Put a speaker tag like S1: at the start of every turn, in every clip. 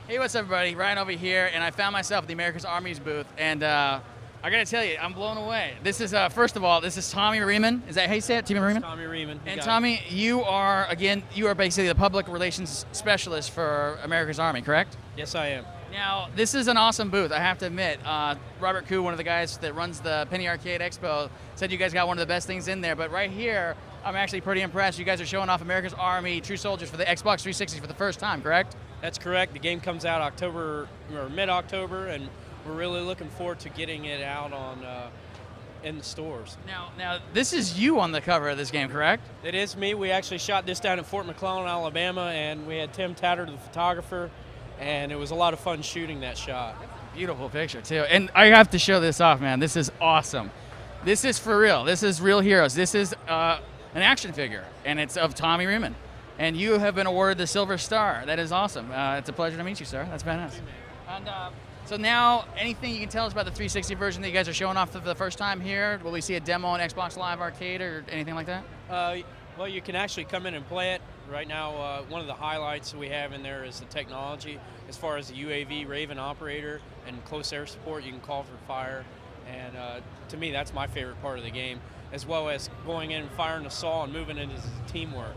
S1: Hey, what's up, everybody? Ryan over here, and I found myself at the America's Army's booth, and I gotta tell you, I'm blown away. This is, first of all, this is Tommy Riemann. Is that how you say it, Tommy Riemann?
S2: Tommy Riemann.
S1: And Tommy, you are basically the public relations specialist for America's Army, correct?
S2: Yes, I am.
S1: Now, this is an awesome booth, I have to admit. Robert Koo, one of the guys that runs the Penny Arcade Expo, said you guys got one of the best things in there. But right here, I'm actually pretty impressed. You guys are showing off America's Army True Soldiers for the Xbox 360 for the first time, correct?
S2: That's correct. The game comes out October or mid-October, and we're really looking forward to getting it out on in the stores.
S1: Now, this is you on the cover of this game, correct?
S2: It is me. We actually shot this down in Fort McClellan, Alabama, and we had Tim Tatter, the photographer, and it was a lot of fun shooting that shot.
S1: Beautiful picture, too. And I have to show this off, man. This is awesome. This is for real. This is real heroes. This is an action figure, and it's of Tommy Riemann. And you have been awarded the Silver Star. That is awesome. It's a pleasure to meet you, sir. That's badass. And so now, anything you can tell us about the 360 version that you guys are showing off for the first time here? Will we see a demo on Xbox Live Arcade or anything like that?
S2: Well, you can actually come in and play it. Right now, one of the highlights we have in there is the technology. As far as the UAV Raven operator and close air support, you can call for fire. And to me, that's my favorite part of the game, as well as going in and firing the saw and moving into teamwork.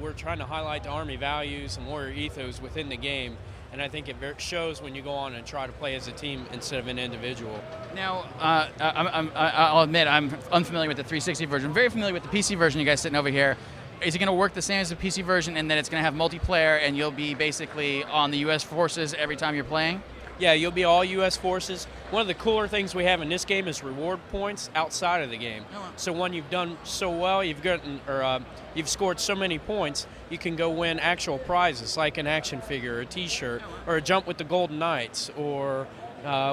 S2: We're trying to highlight the Army values and warrior ethos within the game, and I think it shows when you go on and try to play as a team instead of an individual.
S1: Now, I'll admit I'm unfamiliar with the 360 version. I'm very familiar with the PC version you guys sitting over here. Is it going to work the same as the PC version in that it's going to have multiplayer and you'll be basically on the U.S. forces every time you're playing?
S2: Yeah, you'll be all U.S. forces. One of the cooler things we have in this game is reward points outside of the game.
S1: Oh, wow.
S2: So when you've done so well, you've scored so many points, you can go win actual prizes like an action figure, or a T-shirt, or a jump with the Golden Knights, or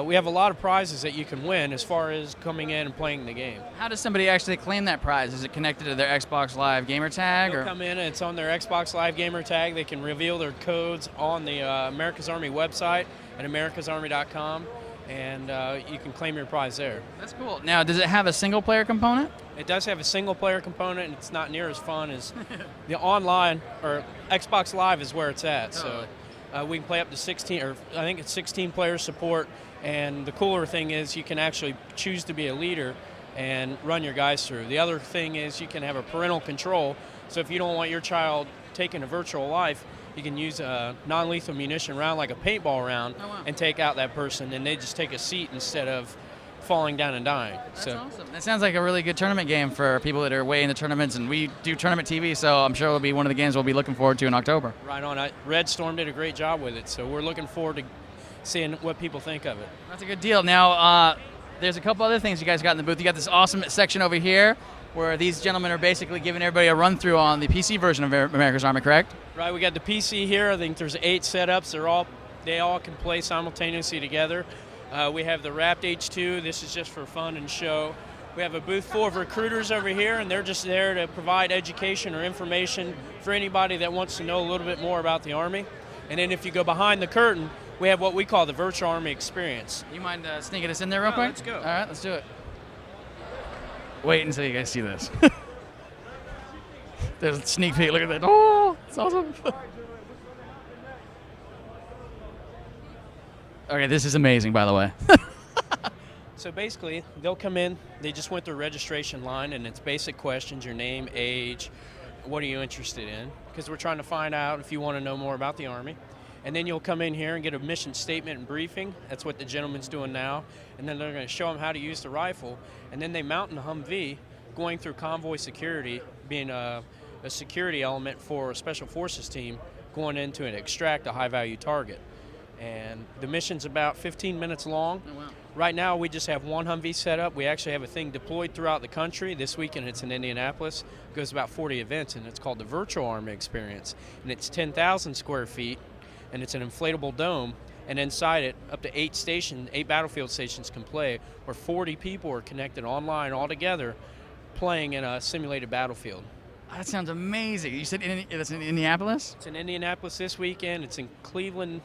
S2: we have a lot of prizes that you can win as far as coming in and playing the game.
S1: How does somebody actually claim that prize? Is it connected to their Xbox Live gamer tag?
S2: They'll come in and it's on their Xbox Live gamer tag. They can reveal their codes on the America's Army website at americasarmy.com, and you can claim your prize there.
S1: That's cool. Now, does it have a single-player component?
S2: It does have a single-player component, and it's not near as fun as the online, or Xbox Live is where it's at.
S1: Totally.
S2: So we can play up to 16, or I think it's 16 player support, and the cooler thing is you can actually choose to be a leader and run your guys through. The other thing is you can have a parental control, so if you don't want your child taking a virtual life, you can use a non-lethal munition round like a paintball round.
S1: Oh, wow.
S2: And take out that person, and they just take a seat instead of falling down and dying.
S1: That's awesome. That sounds like a really good tournament game for people that are way into tournaments, and we do tournament TV, so I'm sure it'll be one of the games we'll be looking forward to in October.
S2: Right on. Red Storm did a great job with it, so we're looking forward to seeing what people think of it.
S1: That's a good deal. Now, there's a couple other things you guys got in the booth. You got this awesome section over here where these gentlemen are basically giving everybody a run-through on the PC version of America's Army, correct?
S2: Right, we got the PC here. I think there's 8 setups. They all can play simultaneously together. We have the Wrapped H2. This is just for fun and show. We have a booth full of recruiters over here, and they're just there to provide education or information for anybody that wants to know a little bit more about the Army. And then if you go behind the curtain, we have what we call the Virtual Army Experience.
S1: You mind sneaking us in there real quick?
S2: Let's go.
S1: All right, let's do it. Wait until you guys see this. There's a sneak peek. Look at that. Oh, it's awesome. Okay, this is amazing, by the way.
S2: So basically, they'll come in, they just went through a registration line, and it's basic questions, your name, age, what are you interested in, because we're trying to find out if you want to know more about the Army. And then you'll come in here and get a mission statement and briefing. That's what the gentleman's doing now. And then they're going to show them how to use the rifle. And then they mount in the Humvee, going through convoy security, being a security element for a special forces team, going in to extract a high-value target. And the mission's about 15 minutes long.
S1: Oh, wow.
S2: Right now, we just have one Humvee set up. We actually have a thing deployed throughout the country. This weekend, it's in Indianapolis. It goes about 40 events, and it's called the Virtual Army Experience. And it's 10,000 square feet, and it's an inflatable dome. And inside it, up to 8 battlefield stations can play, where 40 people are connected online all together, playing in a simulated battlefield.
S1: That sounds amazing. You said it's in Indianapolis?
S2: It's in Indianapolis this weekend. It's in Cleveland.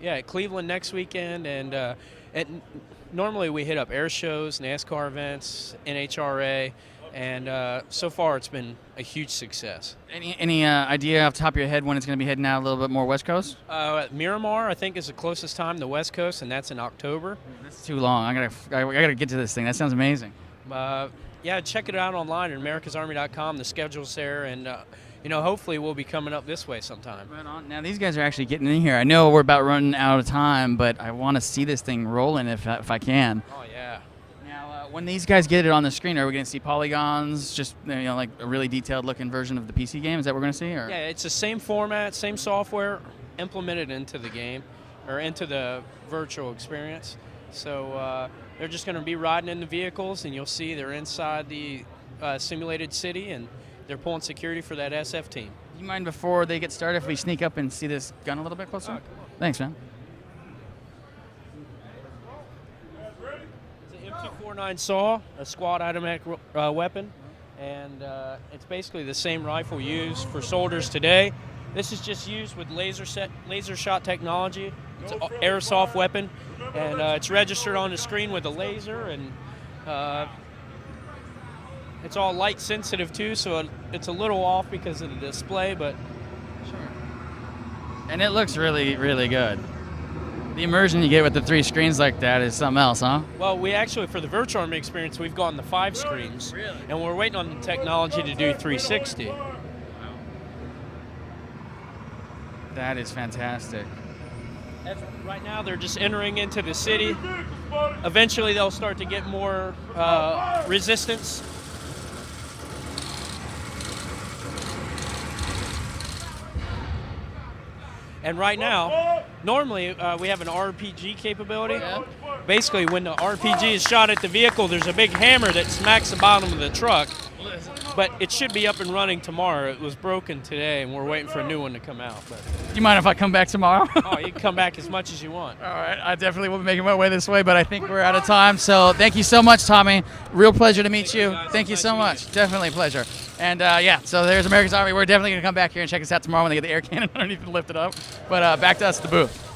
S2: Yeah, Cleveland next weekend, and normally we hit up air shows, NASCAR events, NHRA, And so far, it's been a huge success.
S1: Any idea off the top of your head when it's going to be heading out a little bit more West Coast?
S2: Miramar, I think, is the closest time to the West Coast, and that's in October.
S1: That's too long. I gotta get to this thing. That sounds amazing.
S2: Yeah, check it out online at americasarmy.com. The schedule's there, and hopefully we'll be coming up this way sometime.
S1: Right on. Now these guys are actually getting in here. I know we're about running out of time, but I want to see this thing rolling if I can.
S2: Oh yeah.
S1: Now, when these guys get it on the screen, are we going to see polygons, just like a really detailed looking version of the PC game? Is that what we're going to see? Or?
S2: Yeah, it's the same format, same software implemented into the game, or into the virtual experience. So they're just going to be riding in the vehicles, and you'll see they're inside the simulated city, and they're pulling security for that SF team.
S1: Do you mind before they get started if we sneak up and see this gun a little bit closer? Thanks, man.
S2: It's an M249 SAW, a squad automatic weapon, and it's basically the same rifle used for soldiers today. This is just used with laser shot technology. It's an airsoft weapon, and it's registered on the screen with a laser, and it's all light sensitive too, so it's a little off because of the display, but
S1: And it looks really, really good. The immersion you get with the 3 screens like that is something else, huh?
S2: well, we actually, for the Virtual Army experience, we've gone to 5 screens, and we're waiting on the technology to do 360.
S1: That is fantastic.
S2: Right now, they're just entering into the city. Eventually, they'll start to get more resistance. And right now, normally we have an RPG capability.
S1: Yeah.
S2: Basically, when the RPG is shot at the vehicle, there's a big hammer that smacks the bottom of the truck. But it should be up and running tomorrow. It was broken today, and we're waiting for a new one to come out. But
S1: Do you mind if I come back tomorrow?
S2: oh, you can come back as much as you want.
S1: All right, I definitely will be making my way this way, but I think we're out of time. So thank you so much, Tommy. Real pleasure to meet you.
S2: guys.
S1: Thank you
S2: Nice
S1: so
S2: to meet
S1: much. Definitely a pleasure. And yeah, so there's America's Army. We're definitely going to come back here and check us out tomorrow when they get the air cannon underneath and lift it up. But back to us at the booth.